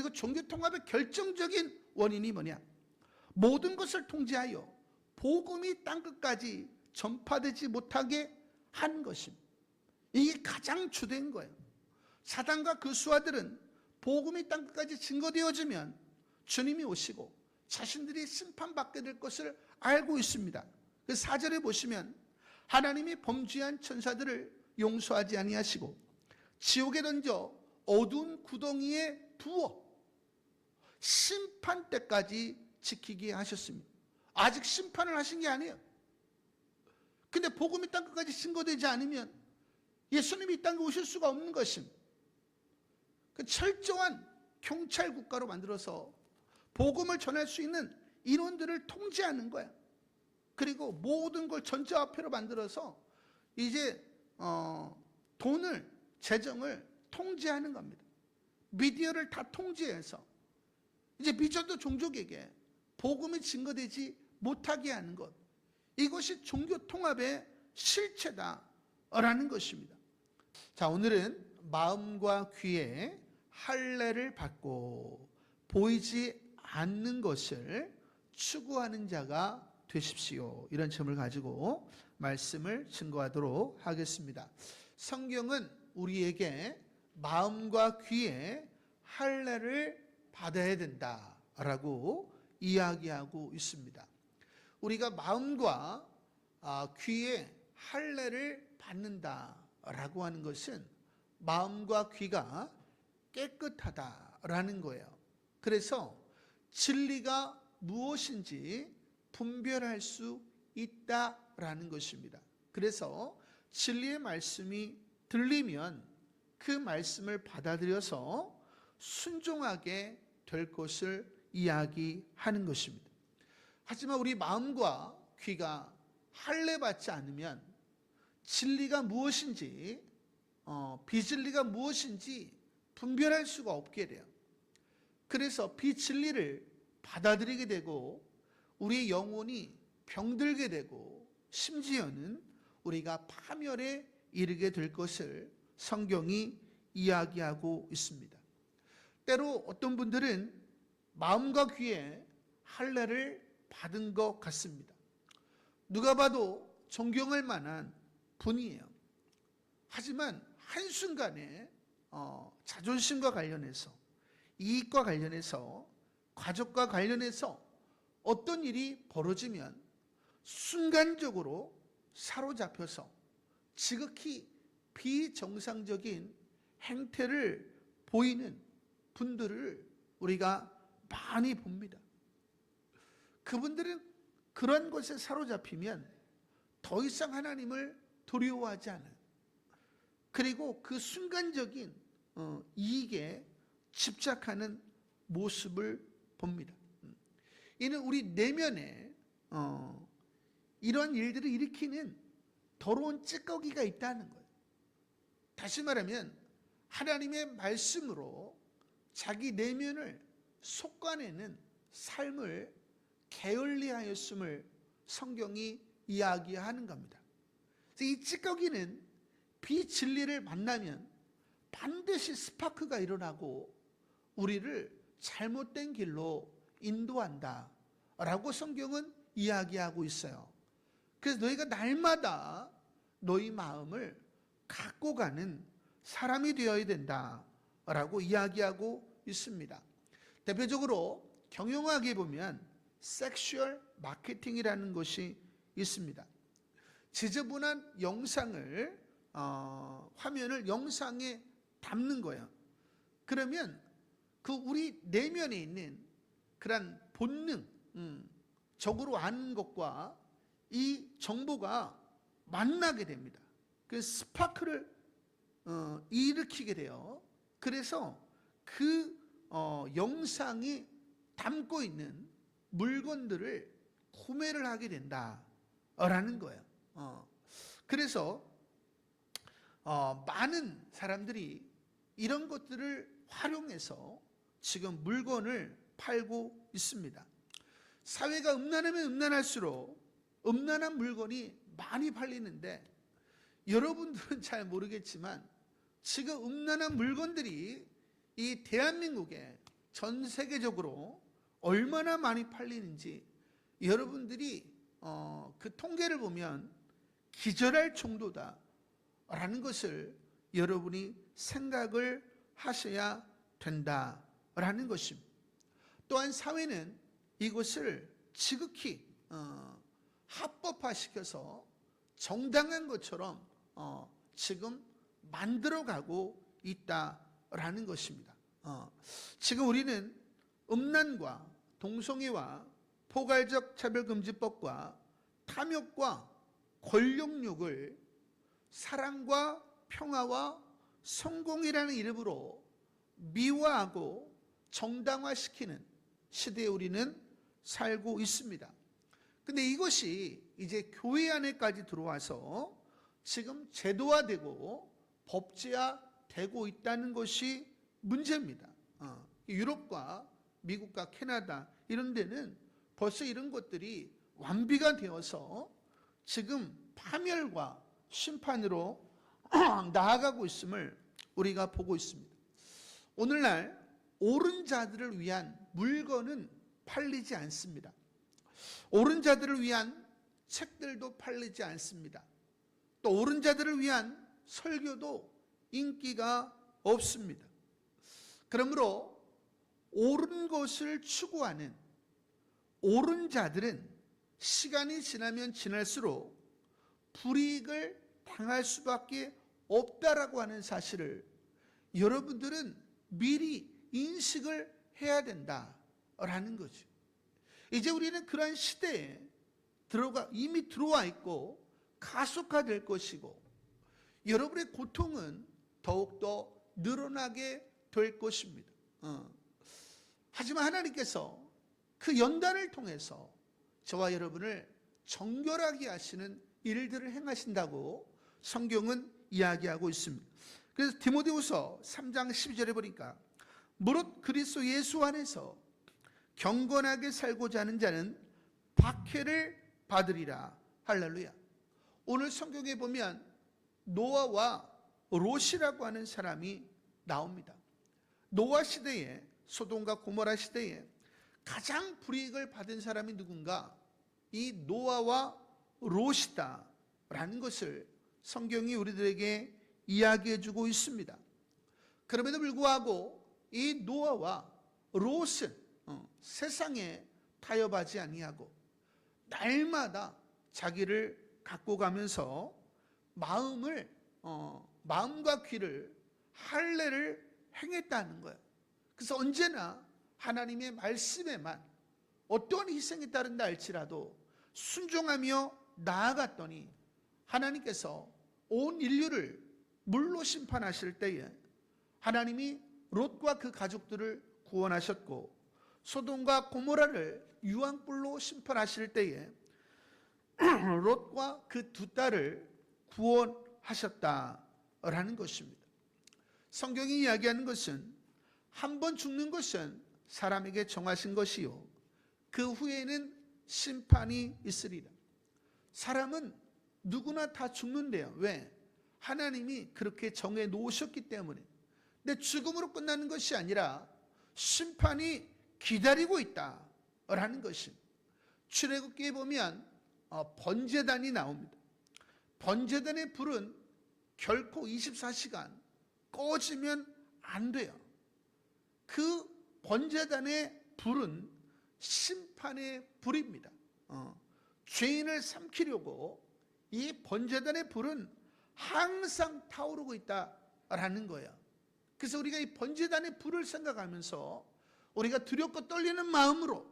그리고 종교 통합의 결정적인 원인이 뭐냐? 모든 것을 통제하여 복음이 땅끝까지 전파되지 못하게 하는 것입니다. 이게 가장 주된 거예요. 사단과 그 수하들은 복음이 땅끝까지 증거되어지면 주님이 오시고 자신들이 심판받게 될 것을 알고 있습니다. 그 4절에 보시면 하나님이 범죄한 천사들을 용서하지 아니하시고 지옥에 던져 어두운 구덩이에 부어 심판 때까지 지키게 하셨습니다. 아직 심판을 하신 게 아니에요. 근데 복음이 땅끝까지 증거되지 않으면 예수님이 이 땅에 오실 수가 없는 것입니다. 그 철저한 경찰 국가로 만들어서 복음을 전할 수 있는 인원들을 통제하는 거야. 그리고 모든 걸 전자화폐로 만들어서 이제 돈을, 재정을 통제하는 겁니다. 미디어를 다 통제해서 이제 미전도 종족에게 복음이 증거되지 못하게 하는 것, 이것이 종교 통합의 실체다라는 것입니다. 자, 오늘은 마음과 귀에 할례를 받고 보이지 않는 것을 추구하는 자가 되십시오, 이런 점을 가지고 말씀을 증거하도록 하겠습니다. 성경은 우리에게 마음과 귀에 할례를 받아야 된다라고 이야기하고 있습니다. 우리가 마음과 귀에 할례를 받는다라고 하는 것은 마음과 귀가 깨끗하다라는 거예요. 그래서 진리가 무엇인지 분별할 수 있다라는 것입니다. 그래서 진리의 말씀이 들리면 그 말씀을 받아들여서 순종하게 될 것을 이야기하는 것입니다. 하지만 우리 마음과 귀가 할례받지 않으면 진리가 무엇인지 비진리가 무엇인지 분별할 수가 없게 돼요. 그래서 비진리를 받아들이게 되고 우리의 영혼이 병들게 되고 심지어는 우리가 파멸에 이르게 될 것을 성경이 이야기하고 있습니다. 때로 어떤 분들은 마음과 귀에 할례를 받은 것 같습니다. 누가 봐도 존경할 만한 분이에요. 하지만 한순간에 자존심과 관련해서, 이익과 관련해서, 가족과 관련해서 어떤 일이 벌어지면 순간적으로 사로잡혀서 지극히 비정상적인 행태를 보이는 분들을 우리가 많이 봅니다. 그분들은 그런 것에 사로잡히면 더 이상 하나님을 두려워하지 않아요. 그리고 그 순간적인 이익에 집착하는 모습을 봅니다. 이는 우리 내면에 이런 일들을 일으키는 더러운 찌꺼기가 있다는 거예요. 다시 말하면 하나님의 말씀으로 자기 내면을 솎아내는 삶을 게을리하였음을 성경이 이야기하는 겁니다. 이 찌꺼기는 비진리를 만나면 반드시 스파크가 일어나고 우리를 잘못된 길로 인도한다 라고 성경은 이야기하고 있어요. 그래서 너희가 날마다 너희 마음을 갖고 가는 사람이 되어야 된다 라고 이야기하고 있습니다. 대표적으로 경영학에 보면 섹슈얼 마케팅이라는 것이 있습니다. 지저분한 영상을 화면을 영상에 담는 거예요. 그러면 그 우리 내면에 있는 그런 본능, 적으로 아는 것과 이 정보가 만나게 됩니다. 그 스파크를 일으키게 돼요. 그래서 그 영상이 담고 있는 물건들을 구매를 하게 된다라는 거예요. 그래서 많은 사람들이 이런 것들을 활용해서 지금 물건을 팔고 있습니다. 사회가 음란하면 음란할수록 음란한 물건이 많이 팔리는데 여러분들은 잘 모르겠지만 지금 음란한 물건들이 이 대한민국에 전 세계적으로 얼마나 많이 팔리는지 여러분들이 그 통계를 보면 기절할 정도다라는 것을 여러분이 생각을 하셔야 된다라는 것입니다. 또한 사회는 이것을 지극히 합법화시켜서 정당한 것처럼 지금 만들어가고 있다라는 것입니다. 지금 우리는 음란과 동성애와 포괄적 차별금지법과 탐욕과 권력욕을 사랑과 평화와 성공이라는 이름으로 미화하고 정당화시키는 시대에 우리는 살고 있습니다. 근데 이것이 이제 교회 안에까지 들어와서 지금 제도화되고 법제화되고 있다는 것이 문제입니다. 유럽과 미국과 캐나다 이런 데는 벌써 이런 것들이 완비가 되어서 지금 파멸과 심판으로 나아가고 있음을 우리가 보고 있습니다. 오늘날 옳은 자들을 위한 물건은 팔리지 않습니다. 옳은 자들을 위한 책들도 팔리지 않습니다. 또 옳은 자들을 위한 설교도 인기가 없습니다. 그러므로 옳은 것을 추구하는 옳은 자들은 시간이 지나면 지날수록 불이익을 당할 수밖에 없다라고 하는 사실을 여러분들은 미리 인식을 해야 된다라는 거죠. 이제 우리는 그러한 시대에 이미 들어와 있고 가속화될 것이고 여러분의 고통은 더욱더 늘어나게 될 것입니다. 하지만 하나님께서 그 연단을 통해서 저와 여러분을 정결하게 하시는 일들을 행하신다고 성경은 이야기하고 있습니다. 그래서 디모데후서 3장 12절에 보니까 무릇 그리스도 예수 안에서 경건하게 살고자 하는 자는 박해를 받으리라. 할렐루야. 오늘 성경에 보면 노아와 롯이라고 하는 사람이 나옵니다. 노아 시대에, 소돔과 고모라 시대에 가장 불이익을 받은 사람이 누군가? 이 노아와 롯이다 라는 것을 성경이 우리들에게 이야기해 주고 있습니다. 그럼에도 불구하고 이 노아와 롯은 세상에 타협하지 아니하고 날마다 자기를 갖고 가면서 마음과 귀를 할례를 행했다는 거예요. 그래서 언제나 하나님의 말씀에만 어떤 희생이 따른다 할지라도 순종하며 나아갔더니 하나님께서 온 인류를 물로 심판하실 때에 하나님이 롯과 그 가족들을 구원하셨고 소돔과 고모라를 유황불로 심판하실 때에 롯과 그 두 딸을 구원하셨다라는 것입니다. 성경이 이야기하는 것은 한 번 죽는 것은 사람에게 정하신 것이요 그 후에는 심판이 있으리라. 사람은 누구나 다 죽는데요. 왜? 하나님이 그렇게 정해 놓으셨기 때문에. 근데 죽음으로 끝나는 것이 아니라 심판이 기다리고 있다라는 것입니다. 출애굽기에 보면 번제단이 나옵니다. 번제단의 불은 결코 24시간 꺼지면 안 돼요. 그 번제단의 불은 심판의 불입니다. 죄인을 삼키려고 이 번제단의 불은 항상 타오르고 있다라는 거예요. 그래서 우리가 이 번제단의 불을 생각하면서 우리가 두렵고 떨리는 마음으로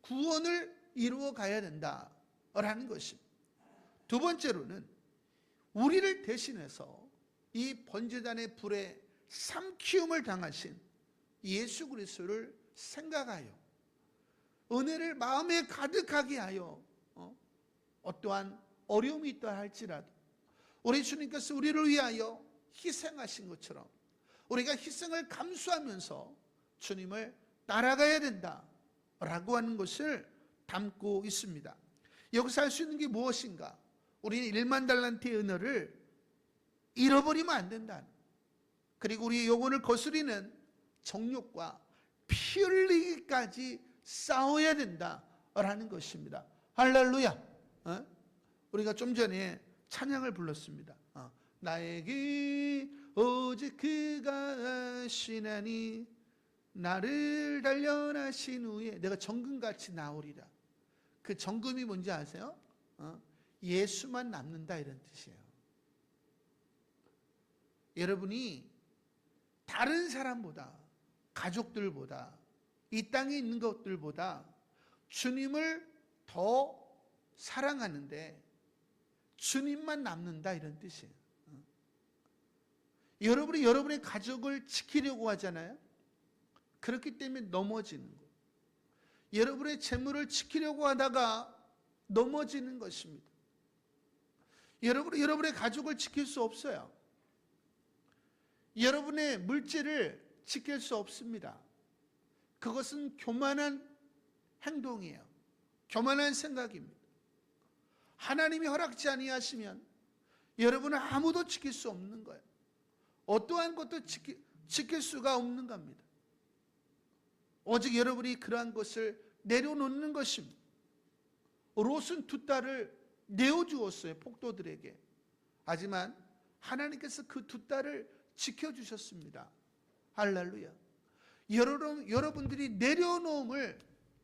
구원을 이루어 가야 된다라는 것입니다. 두 번째로는 우리를 대신해서 이 번제단의 불에 삼키움을 당하신 예수 그리스도를 생각하여 은혜를 마음에 가득하게 하여 어떠한 어려움이 있다 할지라도 우리 주님께서 우리를 위하여 희생하신 것처럼 우리가 희생을 감수하면서 주님을 따라가야 된다라고 하는 것을 담고 있습니다. 여기서 할 수 있는 게 무엇인가? 우리는 1만 달란트의 은혜를 잃어버리면 안 된다. 그리고 우리의 영혼을 거스리는 정욕과 피 흘리기까지 싸워야 된다라는 것입니다. 할렐루야. 우리가 좀 전에 찬양을 불렀습니다. 나에게 오직 그가 하시나니 나를 단련하신 후에 내가 정금같이 나오리라. 그 정금이 뭔지 아세요? 예수만 남는다 이런 뜻이에요. 여러분이 다른 사람보다, 가족들보다, 이 땅에 있는 것들보다 주님을 더 사랑하는데 주님만 남는다 이런 뜻이에요. 여러분이 여러분의 가족을 지키려고 하잖아요. 그렇기 때문에 넘어지는 거예요. 여러분의 재물을 지키려고 하다가 넘어지는 것입니다. 여러분이 여러분의 가족을 지킬 수 없어요. 여러분의 물질을 지킬 수 없습니다. 그것은 교만한 행동이에요. 교만한 생각입니다. 하나님이 허락지 아니하시면 여러분은 아무도 지킬 수 없는 거예요. 어떠한 것도 지킬 수가 없는 겁니다. 오직 여러분이 그러한 것을 내려놓는 것입니다. 롯은 두 딸을 내어주었어요, 폭도들에게. 하지만 하나님께서 그 두 딸을 지켜주셨습니다. 할렐루야. 여러분들이 내려놓음을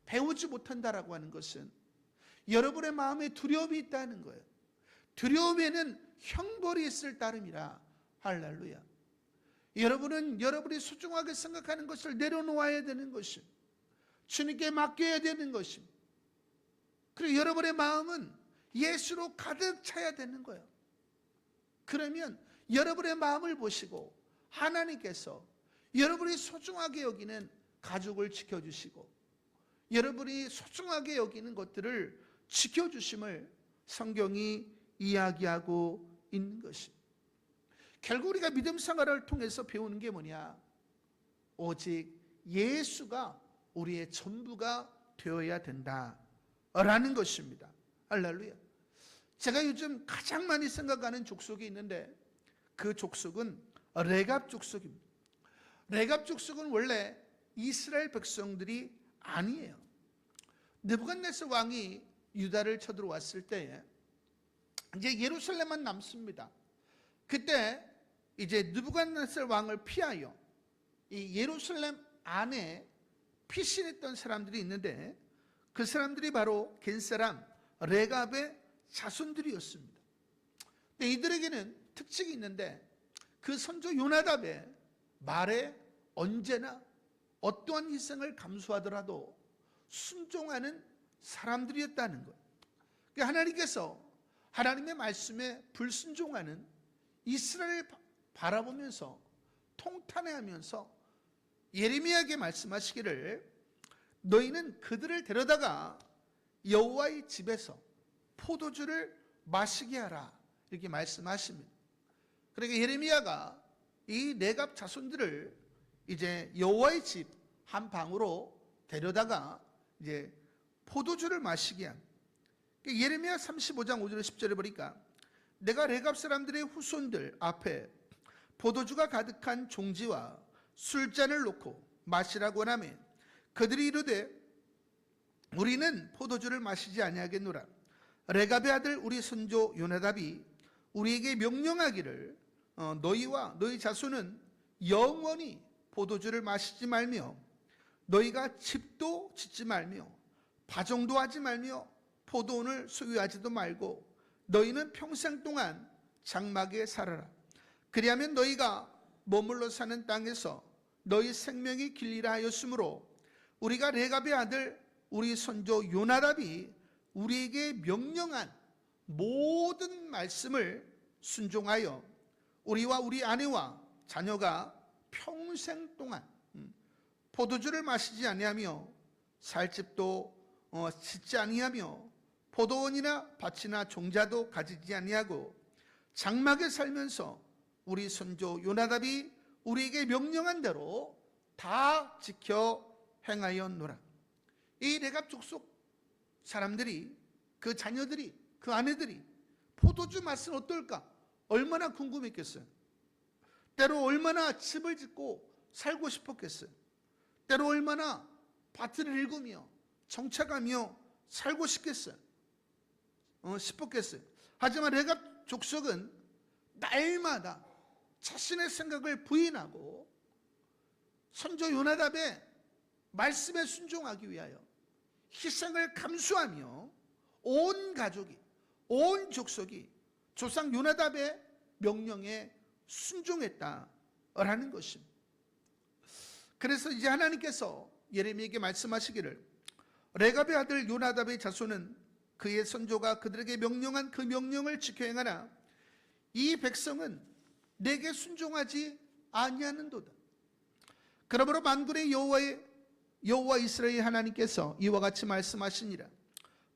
배우지 못한다라고 하는 것은 여러분의 마음에 두려움이 있다는 거예요. 두려움에는 형벌이 있을 따름이라. 할렐루야. 여러분은 여러분이 소중하게 생각하는 것을 내려놓아야 되는 것입니다. 주님께 맡겨야 되는 것입니다. 그리고 여러분의 마음은 예수로 가득 차야 되는 거예요. 그러면 여러분의 마음을 보시고 하나님께서 여러분이 소중하게 여기는 가족을 지켜주시고 여러분이 소중하게 여기는 것들을 지켜주심을 성경이 이야기하고 있는 것입니다. 결국 우리가 믿음 생활을 통해서 배우는 게 뭐냐? 오직 예수가 우리의 전부가 되어야 된다라는 것입니다. 할렐루야. 제가 요즘 가장 많이 생각하는 족속이 있는데 그 족속은 레갑 족속입니다. 레갑 족속은 원래 이스라엘 백성들이 아니에요. 느부갓네살 왕이 유다를 쳐들어왔을 때에 이제 예루살렘만 남습니다. 그때 이제 느부갓네살 왕을 피하여 이 예루살렘 안에 피신했던 사람들이 있는데 그 사람들이 바로 겐사람 레갑의 자손들이었습니다. 근데 이들에게는 특징이 있는데 그 선조 요나답의 말에 언제나 어떠한 희생을 감수하더라도 순종하는 사람들이었다는 거예요. 그러니까 하나님께서 하나님의 말씀에 불순종하는 이스라엘을 바라보면서 통탄해하면서 예레미야에게 말씀하시기를 너희는 그들을 데려다가 여호와의 집에서 포도주를 마시게 하라 이렇게 말씀하십니다. 그러니까 예레미야가 이 네갑 자손들을 이제 여호와의 집 한 방으로 데려다가 이제 포도주를 마시게 한. 예레미야 35장 5절 10절에 보니까 내가 레갑 사람들의 후손들 앞에 포도주가 가득한 종지와 술잔을 놓고 마시라고 하매 그들이 이르되 우리는 포도주를 마시지 아니하겠노라. 레갑의 아들 우리 선조 요나답이 우리에게 명령하기를 너희와 너희 자손은 영원히 포도주를 마시지 말며 너희가 집도 짓지 말며 바정도 하지 말며 포도원을 소유하지도 말고 너희는 평생 동안 장막에 살아라. 그리하면 너희가 머물러 사는 땅에서 너희 생명이 길리라 하였으므로 우리가 레갑의 아들 우리 선조 요나답이 우리에게 명령한 모든 말씀을 순종하여 우리와 우리 아내와 자녀가 평생 동안 포도주를 마시지 아니하며 살 집도 짓지 아니하며 포도원이나 밭이나 종자도 가지지 아니하고 장막에 살면서 우리 선조 요나답이 우리에게 명령한 대로 다 지켜 행하였노라. 이 레갑 족속 사람들이 그 자녀들이 그 아내들이 포도주 맛은 어떨까 얼마나 궁금했겠어요. 때로 얼마나 집을 짓고 살고 싶었겠어요. 때로 얼마나 밭을 일구며 정착하며 살고 싶겠어요. 싶었겠어요. 하지만 레갑 족속은 날마다 자신의 생각을 부인하고 선조 요나답의 말씀에 순종하기 위하여 희생을 감수하며 온 가족이, 온 족속이 조상 요나답의 명령에 순종했다라는 것입니다. 그래서 이제 하나님께서 예레미야에게 말씀하시기를, 레갑의 아들 요나답의 자손은 그의 선조가 그들에게 명령한 그 명령을 지켜 행하나 이 백성은 내게 순종하지 아니하는도다. 그러므로 만군의 여호와 이스라엘 하나님께서 이와 같이 말씀하시니라.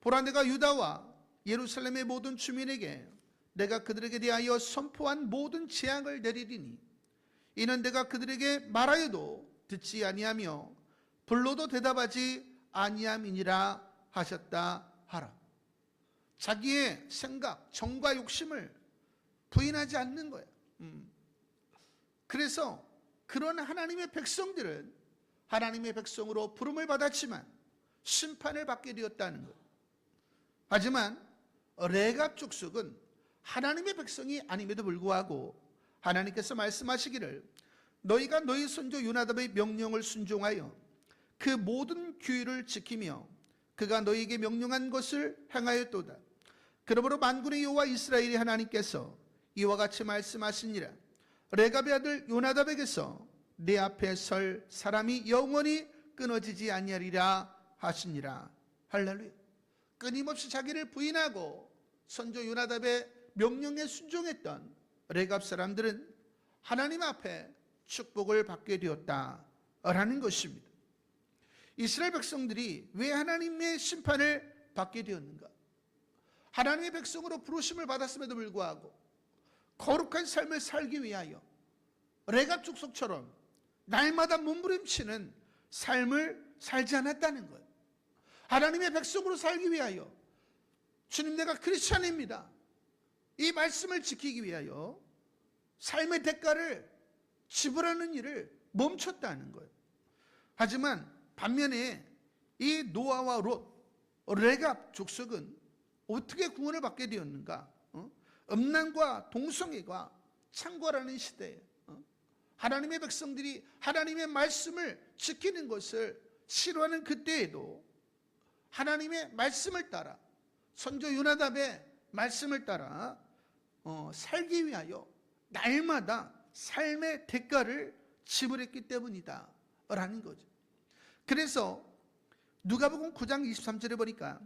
보라, 내가 유다와 예루살렘의 모든 주민에게 내가 그들에게 대하여 선포한 모든 재앙을 내리리니 이는 내가 그들에게 말하여도 듣지 아니하며 불러도 대답하지 아니함이니라 하셨다 하라. 자기의 생각, 정과 욕심을 부인하지 않는 거예요. 그래서 그런 하나님의 백성들은 하나님의 백성으로 부름을 받았지만 심판을 받게 되었다는 것. 하지만 레갑 족속은 하나님의 백성이 아님에도 불구하고 하나님께서 말씀하시기를, 너희가 너희 선조 요나답의 명령을 순종하여 그 모든 규율을 지키며 그가 너희에게 명령한 것을 행하였도다. 그러므로 만군의 여호와 이스라엘의 하나님께서 이와 같이 말씀하시니라. 레갑의 아들 요나답에게서 내 앞에 설 사람이 영원히 끊어지지 아니하리라 하시니라. 할렐루야. 끊임없이 자기를 부인하고 선조 요나답의 명령에 순종했던 레갑 사람들은 하나님 앞에 축복을 받게 되었다라는 것입니다. 이스라엘 백성들이 왜 하나님의 심판을 받게 되었는가? 하나님의 백성으로 부르심을 받았음에도 불구하고 거룩한 삶을 살기 위하여 레갑 족속처럼 날마다 몸부림치는 삶을 살지 않았다는 거예요. 하나님의 백성으로 살기 위하여, 주님 내가 크리스찬입니다, 이 말씀을 지키기 위하여 삶의 대가를 지불하는 일을 멈췄다는 거예요. 하지만 반면에 이 노아와 롯, 레갑 족속은 어떻게 구원을 받게 되었는가? 음란과 동성애가 창궐하는 시대에 하나님의 백성들이 하나님의 말씀을 지키는 것을 싫어하는 그때에도 하나님의 말씀을 따라, 선조 요나답의 말씀을 따라 살기 위하여 날마다 삶의 대가를 지불했기 때문이다 라는 거죠. 그래서 누가복음 9장 23절에 보니까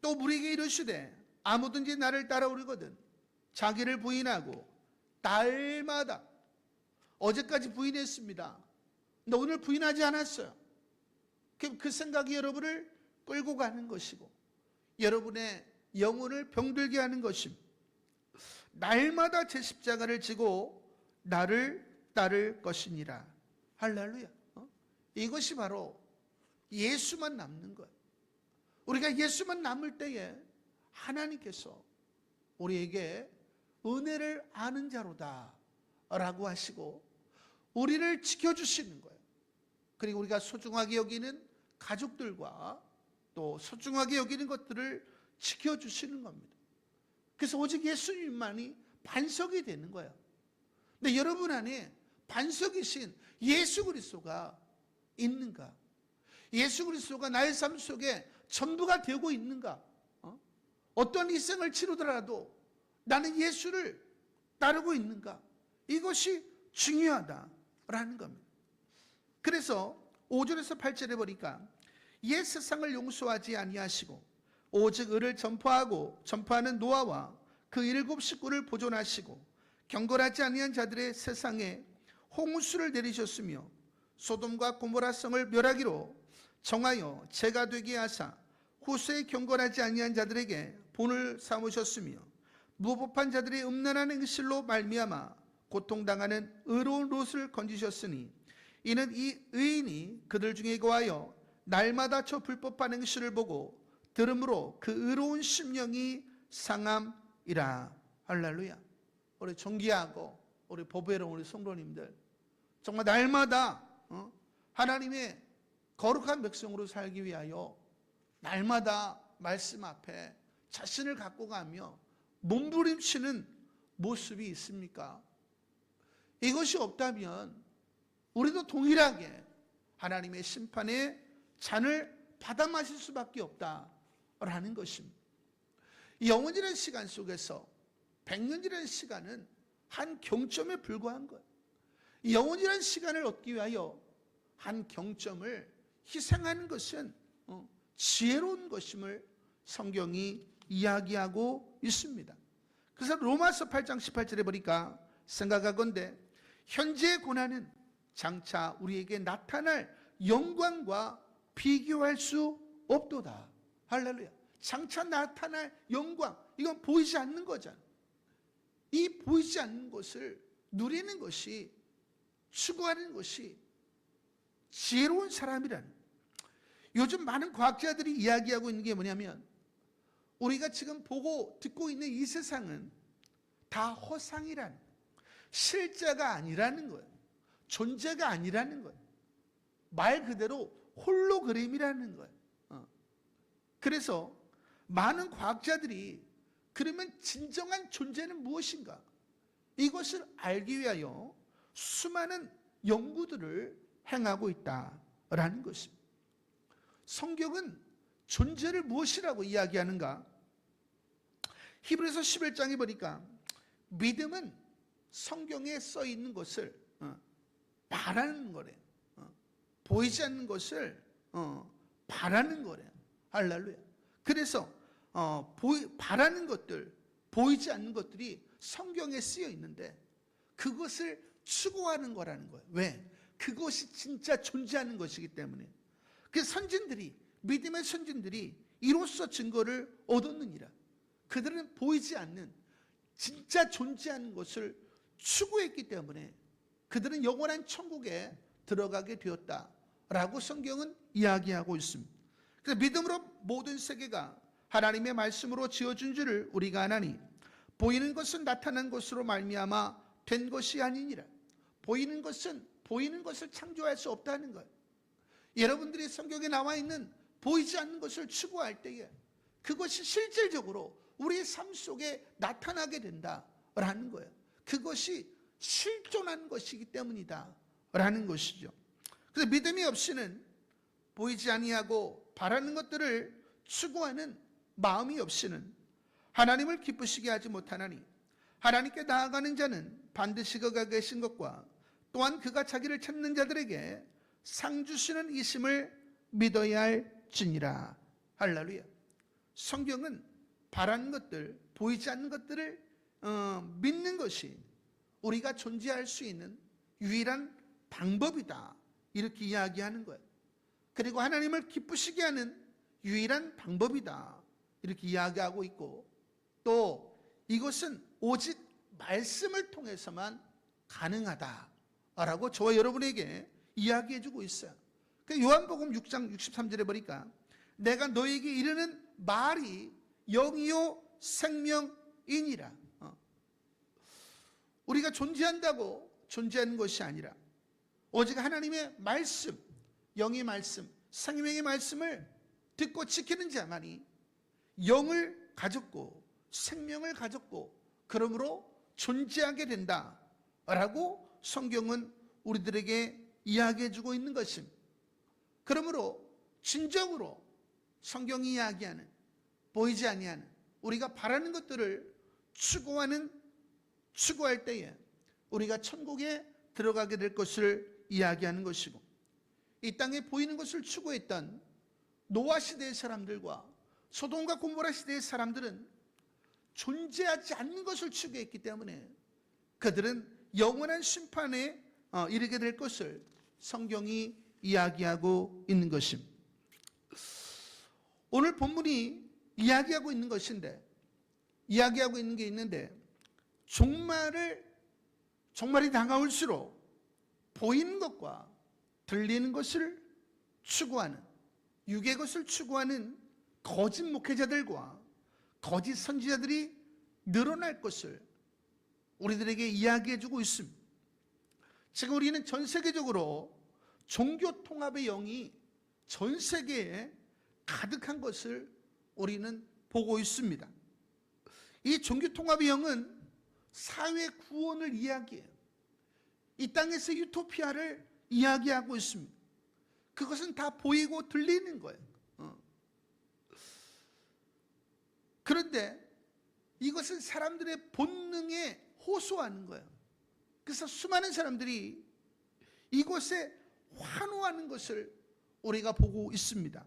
또 우리에게 이르시되 아무든지 나를 따라오려거든 자기를 부인하고 날마다, 어제까지 부인했습니다, 근데 오늘 부인하지 않았어요. 그 생각이 여러분을 끌고 가는 것이고 여러분의 영혼을 병들게 하는 것입니다. 날마다 제 십자가를 지고 나를 따를 것이니라. 할렐루야. 이것이 바로 예수만 남는 거예요. 우리가 예수만 남을 때에 하나님께서 우리에게 은혜를 아는 자로다 라고 하시고 우리를 지켜주시는 거예요. 그리고 우리가 소중하게 여기는 가족들과 또 소중하게 여기는 것들을 지켜주시는 겁니다. 그래서 오직 예수님만이 반석이 되는 거예요. 근데 여러분 안에 반석이신 예수 그리스도가 있는가? 예수 그리스도가 나의 삶 속에 전부가 되고 있는가? 어떤 희생을 치르더라도 나는 예수를 따르고 있는가? 이것이 중요하다라는 겁니다. 그래서 5절에서 8절에 보니까 옛 세상을 용서하지 아니하시고 오직 의를 전파하는 노아와 그 7 식구를 보존하시고 경건하지 아니한 자들의 세상에 홍수를 내리셨으며 소돔과 고모라 성을 멸하기로 정하여 재가 되게 하사 후세에 경건하지 아니한 자들에게 본을 삼으셨으며 무법한 자들의 음란한 행실로 말미암아 고통당하는 의로운 롯을 건지셨으니 이는 이 의인이 그들 중에 거하여 날마다 저 불법한 행실을 보고 들음으로 그 의로운 심령이 상함이라. 할렐루야. 우리 존귀하고 우리 보배로운 우리 성도님들, 정말 날마다 하나님의 거룩한 백성으로 살기 위하여 날마다 말씀 앞에 자신을 갖고 가며 몸부림치는 모습이 있습니까? 이것이 없다면 우리도 동일하게 하나님의 심판의 잔을 받아 마실 수밖에 없다라는 것입니다. 영원이라는 시간 속에서 100년이라는 시간은 한 경점에 불과한 거예요. 영원이라는 시간을 얻기 위하여 한 경점을 희생하는 것은 지혜로운 것임을 성경이 이야기하고 있습니다. 그래서 로마서 8장 18절에 보니까 생각하건대 현재의 고난은 장차 우리에게 나타날 영광과 비교할 수 없도다. 할렐루야. 장차 나타날 영광, 이건 보이지 않는 거잖아. 이 보이지 않는 것을 누리는 것이, 추구하는 것이 지혜로운 사람이라는. 요즘 많은 과학자들이 이야기하고 있는 게 뭐냐면, 우리가 지금 보고 듣고 있는 이 세상은 다 허상이라는, 실제가 아니라는 거예요. 존재가 아니라는 거예요. 말 그대로 홀로그램이라는 거예요. 그래서 많은 과학자들이 그러면 진정한 존재는 무엇인가? 이것을 알기 위하여 수많은 연구들을 행하고 있다라는 것입니다. 성경은 존재를 무엇이라고 이야기하는가? 히브리서 11장에 보니까 믿음은 성경에 써 있는 것을 바라는 거래요. 보이지 않는 것을 바라는 거래요. 할렐루야. 그래서 바라는 것들, 보이지 않는 것들이 성경에 쓰여 있는데 그것을 추구하는 거라는 거예요. 왜? 그것이 진짜 존재하는 것이기 때문에. 그 선진들이, 믿음의 선진들이 이로써 증거를 얻었느니라. 그들은 보이지 않는 진짜 존재하는 것을 추구했기 때문에 그들은 영원한 천국에 들어가게 되었다라고 성경은 이야기하고 있습니다. 그래서 믿음으로 모든 세계가 하나님의 말씀으로 지어준 줄을 우리가 아나니 보이는 것은 나타난 것으로 말미암아 된 것이 아니니라. 보이는 것은 보이는 것을 창조할 수 없다는 거예요. 여러분들이 성경에 나와 있는 보이지 않는 것을 추구할 때에 그것이 실질적으로 우리의 삶 속에 나타나게 된다라는 거예요. 그것이 실존한 것이기 때문이다 라는 것이죠. 그래서 믿음이 없이는 보이지 아니하고 바라는 것들을 추구하는 마음이 없이는 하나님을 기쁘시게 하지 못하나니 하나님께 나아가는 자는 반드시 그가 계신 것과 또한 그가 자기를 찾는 자들에게 상 주시는 이심을 믿어야 할지니라. 할렐루야. 성경은 바라는 것들, 보이지 않는 것들을 믿는 것이 우리가 존재할 수 있는 유일한 방법이다, 이렇게 이야기하는 거예요. 그리고 하나님을 기쁘시게 하는 유일한 방법이다, 이렇게 이야기하고 있고, 또 이것은 오직 말씀을 통해서만 가능하다라고 저와 여러분에게 이야기해주고 있어요. 요한복음 6장 63절에 보니까 내가 너에게 이르는 말이 영이요 생명이니라. 우리가 존재한다고 존재하는 것이 아니라 오직 하나님의 말씀, 영의 말씀, 생명의 말씀을 듣고 지키는 자만이 영을 가졌고 생명을 가졌고 그러므로 존재하게 된다라고 성경은 우리들에게 이야기해주고 있는 것입니다. 그러므로 진정으로 성경이 이야기하는 보이지 아니하는 우리가 바라는 것들을 추구할 때에 우리가 천국에 들어가게 될 것을 이야기하는 것이고, 이 땅에 보이는 것을 추구했던 노아 시대의 사람들과 소돔과 고모라 시대의 사람들은 존재하지 않는 것을 추구했기 때문에 그들은 영원한 심판에 이르게 될 것을 성경이 이야기하고 있는 것입니다. 오늘 본문이 이야기하고 있는 것인데, 이야기하고 있는 게 있는데, 종말이 다가올수록 보이는 것과 들리는 것을 추구하는, 육의 것을 추구하는 거짓 목회자들과 거짓 선지자들이 늘어날 것을 우리들에게 이야기해주고 있습니다. 지금 우리는 전 세계적으로 종교 통합의 영이 전 세계에 가득한 것을 우리는 보고 있습니다. 이 종교 통합의 영은 사회 구원을 이야기해요. 이 땅에서 유토피아를 이야기하고 있습니다. 그것은 다 보이고 들리는 거예요. 그런데 이것은 사람들의 본능에 호소하는 거예요. 그래서 수많은 사람들이 이곳에 환호하는 것을 우리가 보고 있습니다.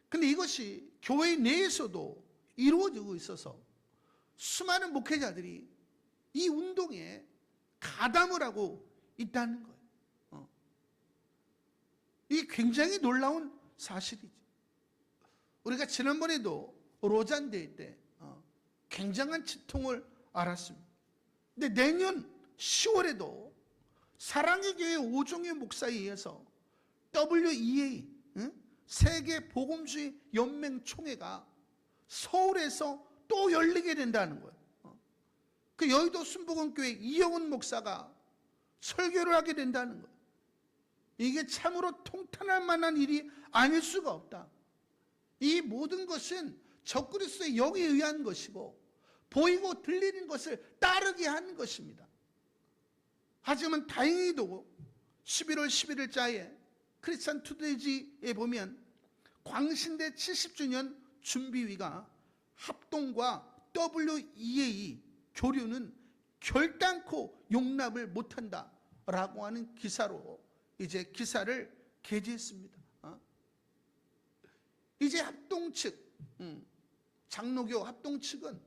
그런데 이것이 교회 내에서도 이루어지고 있어서 수많은 목회자들이 이 운동에 가담을 하고 있다는 거예요. 이게 굉장히 놀라운 사실이죠. 우리가 지난번에도 로잔대회 때 굉장한 치통을 알았습니다. 근데 내년 10월에도 사랑의 교회 오종의 목사에 의해서 WEA 세계 복음주의 연맹 총회가 서울에서 또 열리게 된다는 거예요. 그 여의도 순복음교회 이영훈 목사가 설교를 하게 된다는 거예요. 이게 참으로 통탄할 만한 일이 아닐 수가 없다. 이 모든 것은 적그리스도의 영에 의한 것이고 보이고 들리는 것을 따르게 하는 것입니다. 하지만 다행히도 11월 11일자에 크리스찬 투데이지에 보면 광신대 70주년 준비위가 합동과 WEA 교류는 결단코 용납을 못한다라고 하는 기사로 이제 기사를 게재했습니다. 이제 합동 측, 장로교 합동 측은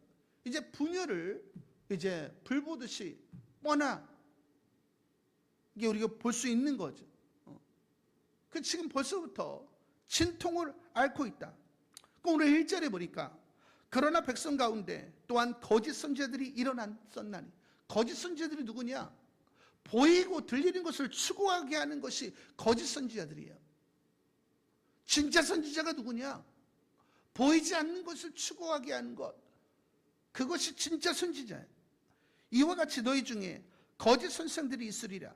이제 분열을 이제 불보듯이 뻔하게 우리가 볼 수 있는 거죠. 그 지금 벌써부터 진통을 앓고 있다. 오늘 1절에 보니까 그러나 백성 가운데 또한 거짓 선지자들이 일어났었나니, 거짓 선지자들이 누구냐? 보이고 들리는 것을 추구하게 하는 것이 거짓 선지자들이에요. 진짜 선지자가 누구냐? 보이지 않는 것을 추구하게 하는 것, 그것이 진짜 선지자예요. 이와 같이 너희 중에 거짓 선생들이 있으리라.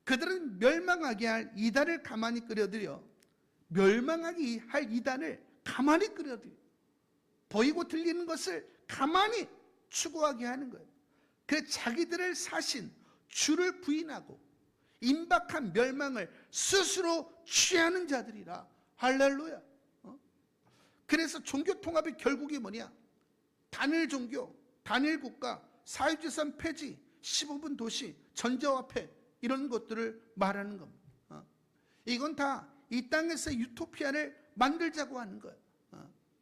그들은 멸망하게 할 이단을 가만히 끌어들여, 멸망하게 할 이단을 가만히 끌어들여, 보이고 들리는 것을 가만히 추구하게 하는 거예요. 그 자기들을 사신 주를 부인하고 임박한 멸망을 스스로 취하는 자들이라. 할렐루야. 그래서 종교 통합의 결국이 뭐냐? 단일 종교, 단일 국가, 사유재산 폐지, 15분 도시, 전자화폐, 이런 것들을 말하는 겁니다. 이건 다 이 땅에서 유토피아를 만들자고 하는 거예요.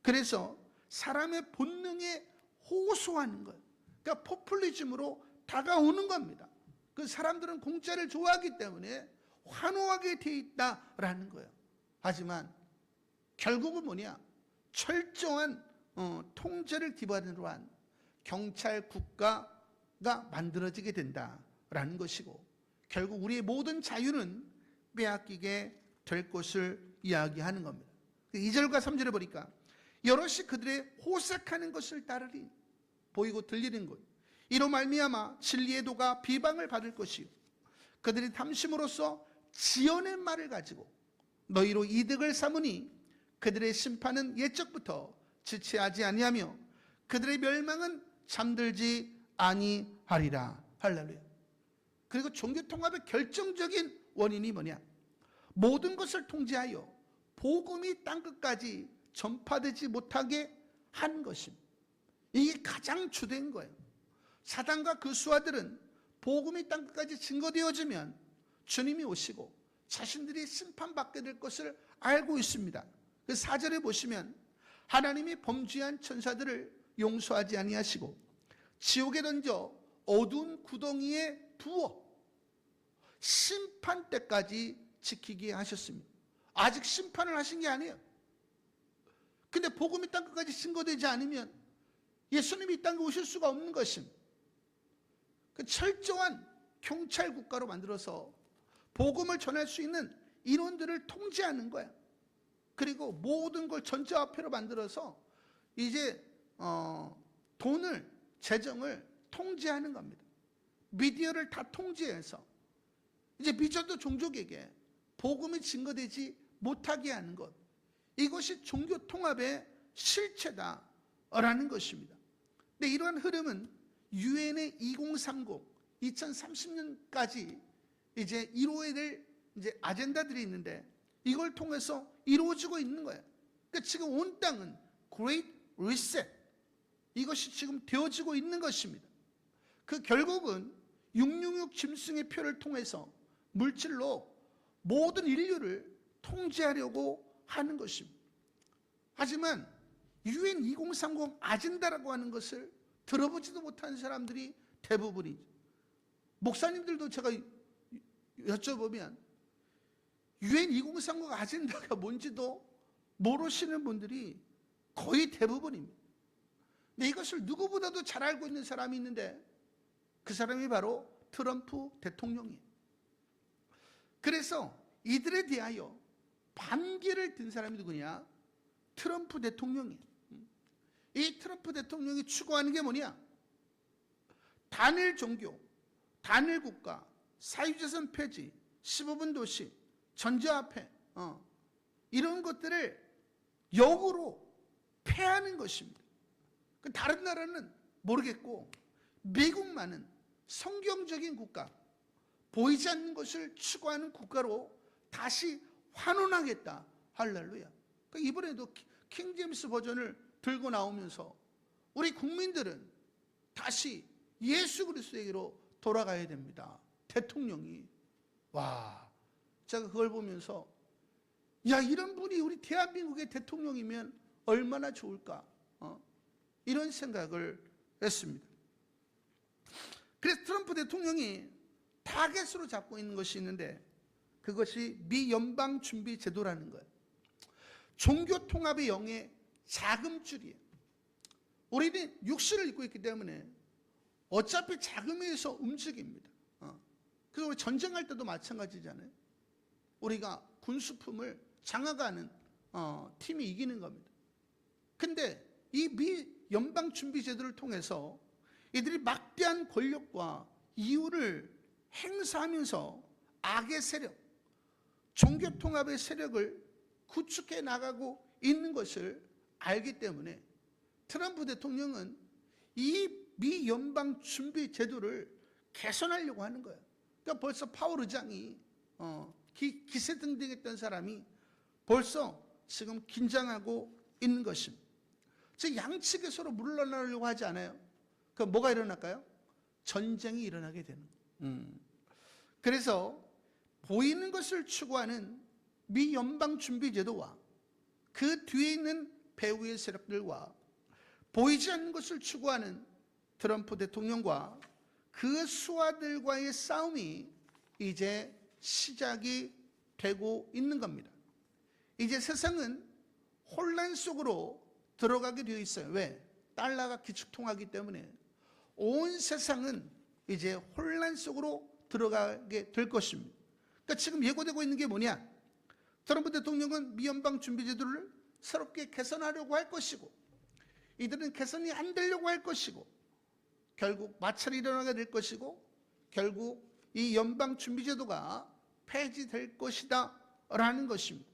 그래서 사람의 본능에 호소하는 거예요. 그러니까 포퓰리즘으로 다가오는 겁니다. 그 사람들은 공짜를 좋아하기 때문에 환호하게 돼 있다라는 거예요. 하지만 결국은 뭐냐? 철저한 통제를 기반으로 한 경찰 국가가 만들어지게 된다라는 것이고, 결국 우리의 모든 자유는 빼앗기게 될 것을 이야기하는 겁니다. 2절과 3절에 보니까 여럿이 그들의 호색하는 것을 따르리. 보이고 들리는 것, 이로 말미암아 진리의 도가 비방을 받을 것이요, 그들이 탐심으로써 지어낸 말을 가지고 너희로 이득을 삼으니 그들의 심판은 옛적부터 지체하지 아니하며 그들의 멸망은 잠들지 아니하리라. 할렐루야. 그리고 종교 통합의 결정적인 원인이 뭐냐? 모든 것을 통제하여 복음이 땅끝까지 전파되지 못하게 한 것입니다. 이게 가장 주된 거예요. 사단과 그 수하들은 복음이 땅끝까지 증거되어지면 주님이 오시고 자신들이 심판받게 될 것을 알고 있습니다. 그 4절에 보시면 하나님이 범죄한 천사들을 용서하지 아니하시고 지옥에 던져 어두운 구덩이에 부어 심판 때까지 지키게 하셨습니다. 아직 심판을 하신 게 아니에요. 근데 복음이 땅끝까지 증거되지 않으면 예수님이 이 땅에 오실 수가 없는 것입니다. 그 철저한 경찰 국가로 만들어서 복음을 전할 수 있는 인원들을 통제하는 거야. 그리고 모든 걸 전자화폐로 만들어서 이제 돈을, 재정을 통제하는 겁니다. 미디어를 다 통제해서 이제 미전도 종족에게 복음이 증거되지 못하게 하는 것, 이것이 종교 통합의 실체다라는 것입니다. 근데 이러한 흐름은 유엔의 2030년까지 이제 이루어야 될 이제 아젠다들이 있는데, 이걸 통해서 이루어지고 있는 거예요. 그러니까 지금 온 땅은 Great Reset, 이것이 지금 되어지고 있는 것입니다. 그 결국은 666 짐승의 표를 통해서 물질로 모든 인류를 통제하려고 하는 것입니다. 하지만 UN 2030 아젠다라고 하는 것을 들어보지도 못한 사람들이 대부분이죠. 목사님들도 제가 여쭤보면 UN 2030 아젠다가 뭔지도 모르시는 분들이 거의 대부분입니다. 근데 이것을 누구보다도 잘 알고 있는 사람이 있는데, 그 사람이 바로 트럼프 대통령이에요. 그래서 이들에 대하여 반기를 든 사람이 누구냐? 트럼프 대통령이에요. 이 트럼프 대통령이 추구하는 게 뭐냐? 단일 종교, 단일 국가, 사유재산 폐지, 15분 도시, 전자화폐, 이런 것들을 역으로 폐하는 것입니다. 다른 나라는 모르겠고, 미국만은 성경적인 국가, 보이지 않는 것을 추구하는 국가로 다시 환원하겠다. 할렐루야. 이번에도 킹 제임스 버전을 들고 나오면서 우리 국민들은 다시 예수 그리스도에게로 돌아가야 됩니다. 대통령이. 와, 제가 그걸 보면서, 야, 이런 분이 우리 대한민국의 대통령이면 얼마나 좋을까, 이런 생각을 했습니다. 그래서 트럼프 대통령이 타겟으로 잡고 있는 것이 있는데, 그것이 미 연방준비제도라는 거예요. 종교 통합의 영의 자금줄이에요. 우리는 육신을 입고 있기 때문에 어차피 자금에서 움직입니다. 그리고 우리 전쟁할 때도 마찬가지잖아요. 우리가 군수품을 장악하는 팀이 이기는 겁니다. 근데 이 미 연방준비제도를 통해서 이들이 막대한 권력과 이유를 행사하면서 악의 세력, 종교통합의 세력을 구축해 나가고 있는 것을 알기 때문에 트럼프 대통령은 이 미 연방준비제도를 개선하려고 하는 거예요. 그러니까 벌써 파월 의장이 기세등등했던 사람이 벌써 지금 긴장하고 있는 것입니다. 즉 양측에 서로 물러나려고 하지 않아요. 그럼 뭐가 일어날까요? 전쟁이 일어나게 되는 거예요. 그래서 보이는 것을 추구하는 미 연방준비제도와 그 뒤에 있는 배후의 세력들과 보이지 않는 것을 추구하는 트럼프 대통령과 그 수하들과의 싸움이 이제 시작이 되고 있는 겁니다. 이제 세상은 혼란 속으로 들어가게 되어 있어요. 왜? 달러가 기축통화기 때문에 온 세상은 이제 혼란 속으로 들어가게 될 것입니다. 그러니까 지금 예고되고 있는 게 뭐냐? 트럼프 대통령은 미연방준비제도를 새롭게 개선하려고 할 것이고, 이들은 개선이 안 되려고 할 것이고, 결국 마찰이 일어나게 될 것이고, 결국 이 연방준비제도가 폐지될 것이다 라는 것입니다.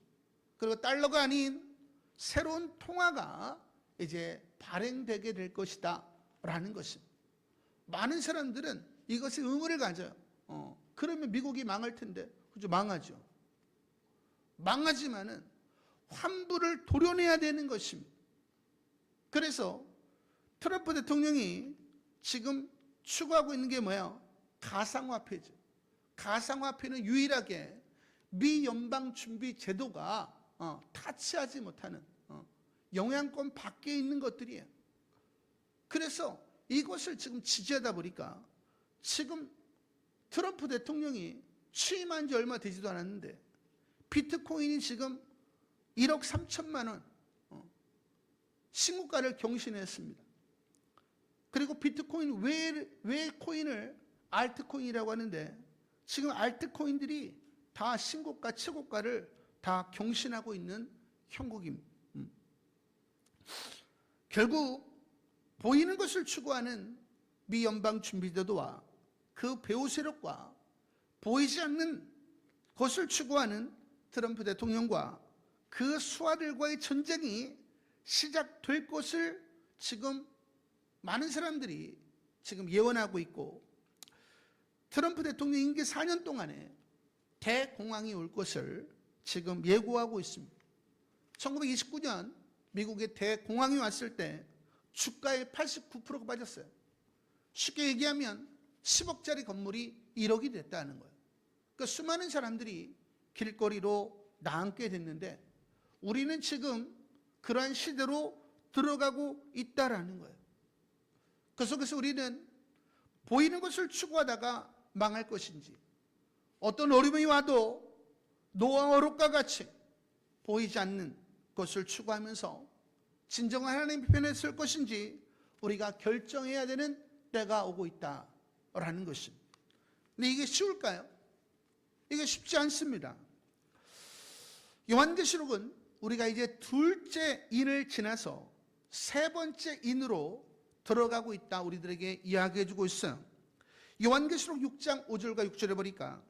그리고 달러가 아닌 새로운 통화가 이제 발행되게 될 것이다 라는 것입니다. 많은 사람들은 이것에 의문을 가져요. 그러면 미국이 망할 텐데. 그죠? 망하죠. 망하지만은 환불을 도려내야 되는 것입니다. 그래서 트럼프 대통령이 지금 추구하고 있는 게 뭐예요? 가상화폐죠. 가상화폐는 유일하게 미 연방준비제도가 타치하지 못하는 영향권 밖에 있는 것들이에요. 그래서 이것을 지금 지지하다 보니까 지금 트럼프 대통령이 취임한 지 얼마 되지도 않았는데 비트코인이 지금 1억 3천만 원 신고가를 경신했습니다. 그리고 비트코인 외의 코인을 알트코인이라고 하는데 지금 알트코인들이 다 신고가, 최고가를 다 경신하고 있는 형국입니다. 결국 보이는 것을 추구하는 미 연방준비제도와 그 배후 세력과 보이지 않는 그것을 추구하는 트럼프 대통령과 그 수하들과의 전쟁이 시작될 것을 지금 많은 사람들이 지금 예언하고 있고, 트럼프 대통령 임기 4년 동안에 대공황이 올 것을 지금 예고하고 있습니다. 1929년 미국에 대공황이 왔을 때 주가의 89%가 빠졌어요. 쉽게 얘기하면 10억짜리 건물이 1억이 됐다는 거예요. 그러니까 수많은 사람들이 길거리로 나앉게 됐는데, 우리는 지금 그러한 시대로 들어가고 있다라는 거예요. 그 속에서 우리는 보이는 것을 추구하다가 망할 것인지, 어떤 어려움이 와도 노아 어록과 같이 보이지 않는 것을 추구하면서 진정한 하나님의 편에 설 것인지 우리가 결정해야 되는 때가 오고 있다라는 것입니다. 근데 이게 쉬울까요? 이게 쉽지 않습니다. 요한계시록은 우리가 이제 둘째 인을 지나서 세 번째 인으로 들어가고 있다 우리들에게 이야기해 주고 있어요. 요한계시록 6장 5절과 6절에 보니까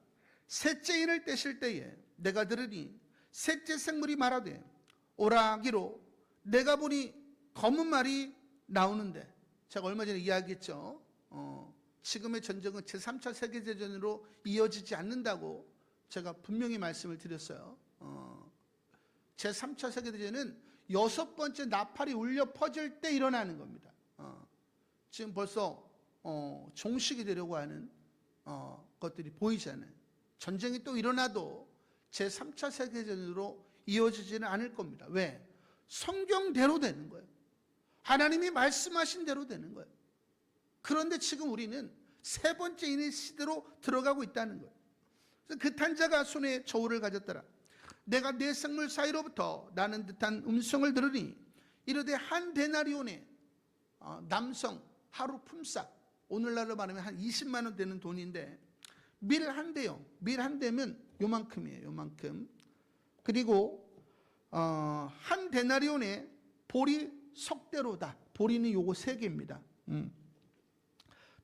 셋째 인을 떼실 때에 내가 들으니 셋째 생물이 말하되 오라 하기로, 내가 보니 검은 말이 나오는데, 제가 얼마 전에 이야기했죠. 지금의 전쟁은 제3차 세계대전으로 이어지지 않는다고 제가 분명히 말씀을 드렸어요. 제3차 세계대전은 6번째 나팔이 울려 퍼질 때 일어나는 겁니다. 지금 벌써 종식이 되려고 하는 것들이 보이잖아요. 전쟁이 또 일어나도 제3차 세계대전으로 이어지지는 않을 겁니다. 왜? 성경대로 되는 거예요. 하나님이 말씀하신 대로 되는 거예요. 그런데 지금 우리는 세 번째 인의 시대로 들어가고 있다는 거예요. 그래서 그 탄자가 손에 저울을 가졌더라. 내가 네 생물 사이로부터 나는 듯한 음성을 들으니 이르되 한 데나리온에 남성 하루 품삯, 오늘날로 말하면 한 20만 원 되는 돈인데, 밀 한 대요. 밀 한 대면 요만큼이에요. 요만큼. 그리고 한 데나리온에 보리 석대로다. 보리는 요거 3개입니다.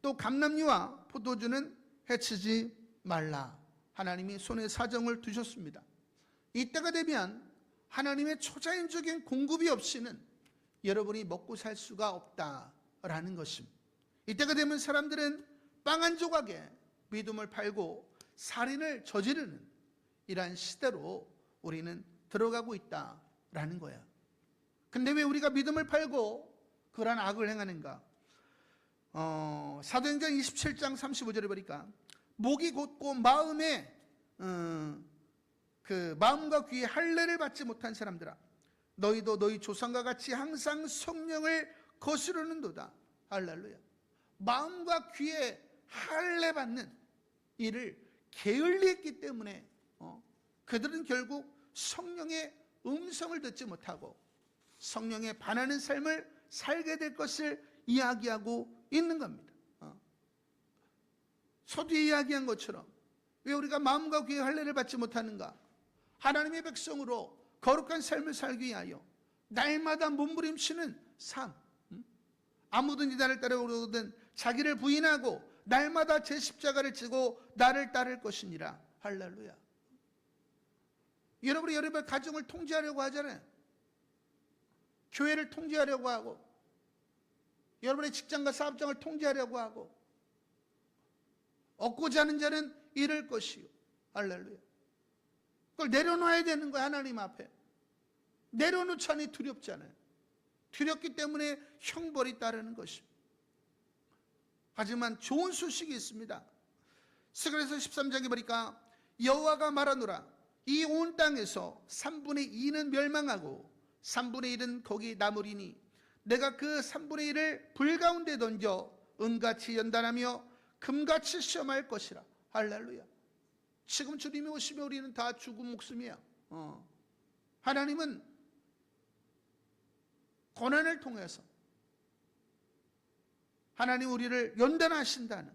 또 감람류와 포도주는 해치지 말라. 하나님이 손에 사정을 두셨습니다. 이때가 되면 하나님의 초자연적인 공급이 없이는 여러분이 먹고 살 수가 없다라는 것입니다. 이때가 되면 사람들은 빵 한 조각에 믿음을 팔고 살인을 저지르는 이러한 시대로 우리는 들어가고 있다라는 거예요. 근데 왜 우리가 믿음을 팔고 그러한 악을 행하는가? 사도행전 27장 35절에 보니까 목이 곧고 마음에 그 마음과 귀에 할례를 받지 못한 사람들아, 너희도 너희 조상과 같이 항상 성령을 거스르는도다. 할렐루야. 마음과 귀에 할례 받는 일을 게을리했기 때문에 그들은 결국 성령의 음성을 듣지 못하고 성령에 반하는 삶을 살게 될 것을 이야기하고 있는 겁니다. 서두에 이야기한 것처럼 왜 우리가 마음과 귀의 할례를 받지 못하는가? 하나님의 백성으로 거룩한 삶을 살기 위하여 날마다 몸부림치는 삶, 아무든지 나를 따르거든 자기를 부인하고 날마다 제 십자가를 지고 나를 따를 것이니라. 할렐루야. 여러분이 여러분의 가정을 통제하려고 하잖아요. 교회를 통제하려고 하고, 여러분의 직장과 사업장을 통제하려고 하고, 얻고자 하는 자는 잃을 것이요. 할렐루야. 그걸 내려놔야 되는 거야. 하나님 앞에 내려놓자니 두렵잖아요. 두렵기 때문에 형벌이 따르는 것입니다. 하지만 좋은 소식이 있습니다. 스가랴서 13장에 보니까 여호와가 말하노라, 이 온 땅에서 3분의 2는 멸망하고 3분의 1은 거기 남으리니 내가 그 3분의 1을 불 가운데 던져 은같이 연단하며 금같이 시험할 것이라. 할렐루야. 지금 주님이 오시면 우리는 다 죽은 목숨이야. 하나님은 고난을 통해서 하나님 우리를 연단하신다는,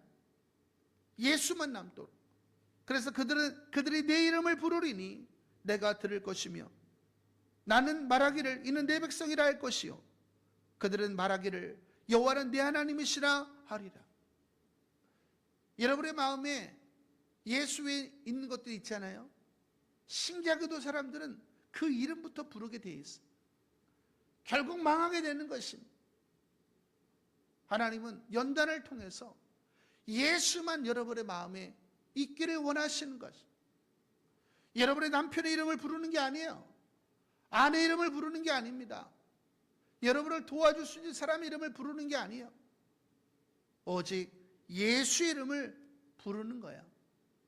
예수만 남도록. 그래서 그들이 내 이름을 부르리니 내가 들을 것이며 나는 말하기를 이는 내 백성이라 할 것이요 그들은 말하기를 여호와는 내 하나님이시라 하리라. 여러분의 마음에 예수에 있는 것들이 있잖아요. 신자기도 사람들은 그 이름부터 부르게 돼 있어. 결국 망하게 되는 것입니다. 하나님은 연단을 통해서 예수만 여러분의 마음에 있기를 원하시는 것입니다. 여러분의 남편의 이름을 부르는 게 아니에요. 아내 이름을 부르는 게 아닙니다. 여러분을 도와줄 수 있는 사람의 이름을 부르는 게 아니에요. 오직 예수 이름을 부르는 거야.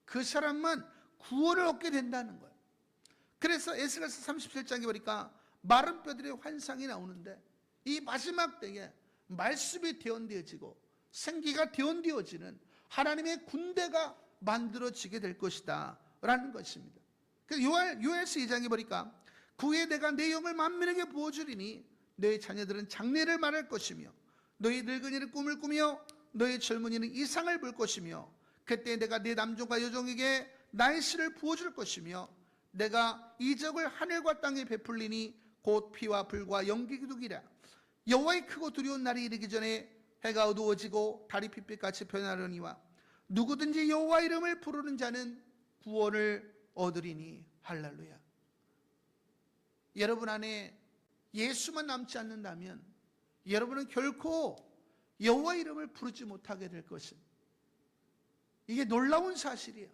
그 사람만 구원을 얻게 된다는 거예요. 그래서 에스겔서 37장에 보니까 마른 뼈들의 환상이 나오는데, 이 마지막 때에 말씀이 대언되어지고 생기가 대언되어지는 하나님의 군대가 만들어지게 될 것이다 라는 것입니다. 요엘서 2장에 보니까 그후에 내가 내 영을 만민에게 부어주리니 너희 자녀들은 장래를 말할 것이며 너희 늙은이는 꿈을 꾸며 너희 젊은이는 이상을 볼 것이며 그때 내가 내 남종과 여종에게 나의 씨를 부어줄 것이며 내가 이적을 하늘과 땅에 베풀리니 곧 피와 불과 연기기둥이라. 여호와의 크고 두려운 날이 이르기 전에 해가 어두워지고 달이 핏빛같이 변하려니와 누구든지 여호와 이름을 부르는 자는 구원을 얻으리니. 할렐루야. 여러분 안에 예수만 남지 않는다면 여러분은 결코 여호와 이름을 부르지 못하게 될 것입니다. 이게 놀라운 사실이에요.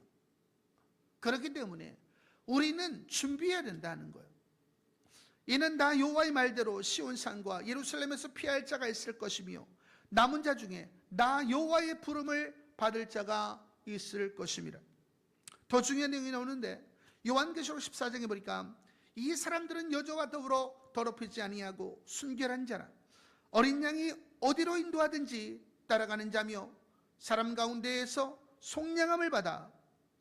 그렇기 때문에 우리는 준비해야 된다는 거예요. 이는 나 여호와의 말대로 시온산과 예루살렘에서 피할 자가 있을 것이며 남은 자 중에 나 여호와의 부름을 받을 자가 있을 것입니다. 더 중요한 내용이 나오는데 요한계시록 14장에 보니까 이 사람들은 여자와 더불어 더럽히지 아니하고 순결한 자라. 어린 양이 어디로 인도하든지 따라가는 자며 사람 가운데에서 속량함을 받아,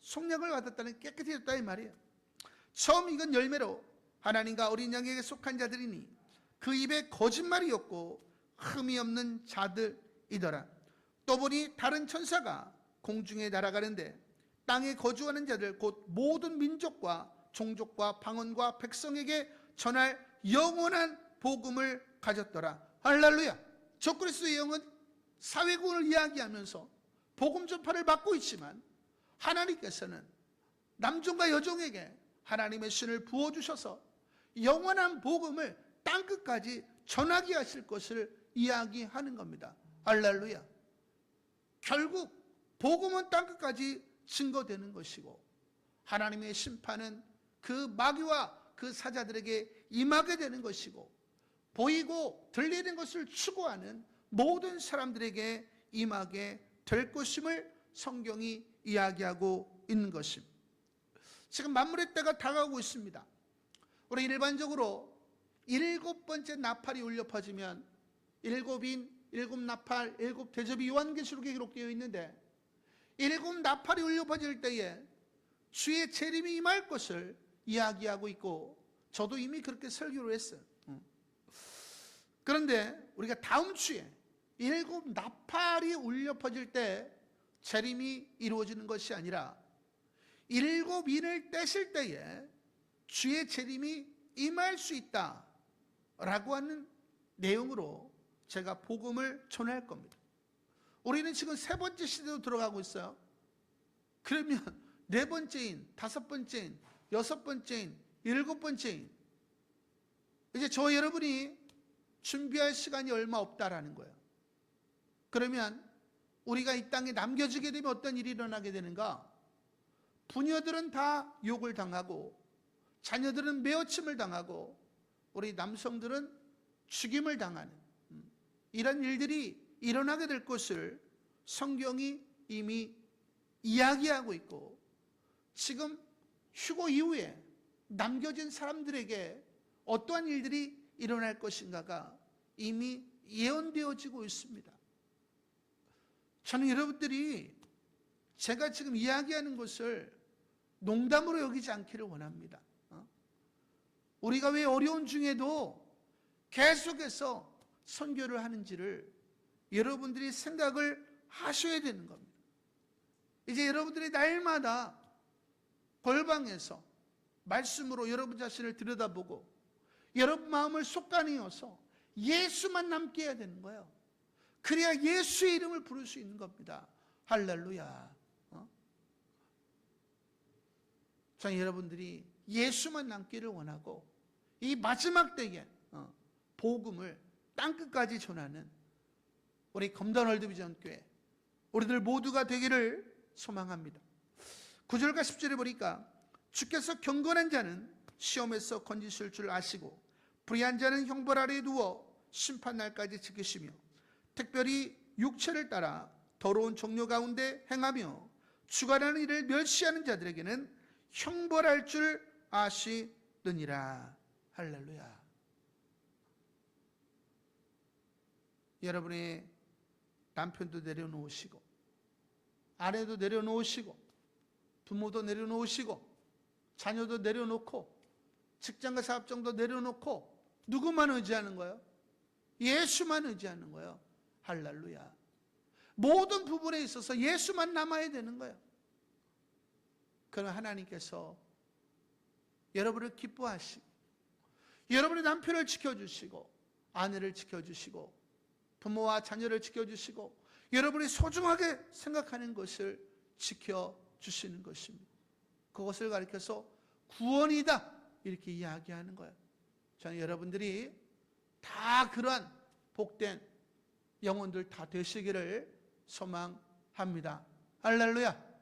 속량을 받았다는 깨끗해졌다 이 말이에요. 처음 익은 열매로 하나님과 어린 양에게 속한 자들이니 그 입에 거짓말이 없고 흠이 없는 자들이더라. 또 보니 다른 천사가 공중에 날아가는데 땅에 거주하는 자들 곧 모든 민족과 종족과 방언과 백성에게 전할 영원한 복음을 가졌더라. 할렐루야. 적그리스도의 영은 사회구원을 이야기하면서 복음 전파를 맡고 있지만 하나님께서는 남종과 여종에게 하나님의 신을 부어주셔서 영원한 복음을 땅끝까지 전하게 하실 것을 이야기하는 겁니다. 할렐루야. 결국 복음은 땅끝까지 증거되는 것이고 하나님의 심판은 그 마귀와 그 사자들에게 임하게 되는 것이고 보이고 들리는 것을 추구하는 모든 사람들에게 임하게 될 것임을 성경이 이야기하고 있는 것입니다. 지금 만물의 때가 다가오고 있습니다. 우리 일반적으로 7번째 나팔이 울려 퍼지면 7인, 7나팔, 7대접이 요한계시록에 기록되어 있는데 7나팔이 울려 퍼질 때에 주의 재림이 임할 것을 이야기하고 있고 저도 이미 그렇게 설교를 했어요. 그런데 우리가 다음 주에 7나팔이 울려 퍼질 때 재림이 이루어지는 것이 아니라 7인을 떼실 때에 주의 재림이 임할 수 있다라고 하는 내용으로 제가 복음을 전할 겁니다. 우리는 지금 3번째 시대로 들어가고 있어요. 그러면 4번째인, 5번째인, 6번째인, 7번째인 이제 저 여러분이 준비할 시간이 얼마 없다라는 거예요. 그러면 우리가 이 땅에 남겨지게 되면 어떤 일이 일어나게 되는가? 부녀들은 다 욕을 당하고 자녀들은 메어침을 당하고 우리 남성들은 죽임을 당하는 이런 일들이 일어나게 될 것을 성경이 이미 이야기하고 있고 지금 휴거 이후에 남겨진 사람들에게 어떠한 일들이 일어날 것인가가 이미 예언되어지고 있습니다. 저는 여러분들이 제가 지금 이야기하는 것을 농담으로 여기지 않기를 원합니다. 우리가 왜 어려운 중에도 계속해서 선교를 하는지를 여러분들이 생각을 하셔야 되는 겁니다. 이제 여러분들이 날마다 벌방에서 말씀으로 여러분 자신을 들여다보고 여러분 마음을 쏟아내어서 예수만 남게 해야 되는 거예요. 그래야 예수의 이름을 부를 수 있는 겁니다. 할렐루야. 저 여러분들이 예수만 남기를 원하고 이 마지막 때에 복음을 땅끝까지 전하는 우리 검단월드 비전교회 우리들 모두가 되기를 소망합니다. 9절과 10절에 보니까 주께서 경건한 자는 시험에서 건지실 줄 아시고 불의한 자는 형벌 아래에 누워 심판날까지 지키시며 특별히 육체를 따라 더러운 종료 가운데 행하며 주관하는 일을 멸시하는 자들에게는 형벌할 줄 아시느니라. 할렐루야. 여러분의 남편도 내려놓으시고 아내도 내려놓으시고 부모도 내려놓으시고 자녀도 내려놓고 직장과 사업장도 내려놓고 누구만 의지하는 거예요? 예수만 의지하는 거예요. 할렐루야. 모든 부분에 있어서 예수만 남아야 되는 거예요. 그럼 하나님께서 여러분을 기뻐하시고 여러분의 남편을 지켜주시고 아내를 지켜주시고 부모와 자녀를 지켜주시고 여러분이 소중하게 생각하는 것을 지켜주시는 것입니다. 그것을 가리켜서 구원이다 이렇게 이야기하는 거예요. 저는 여러분들이 다 그러한 복된 영혼들 다 되시기를 소망합니다. 할렐루야.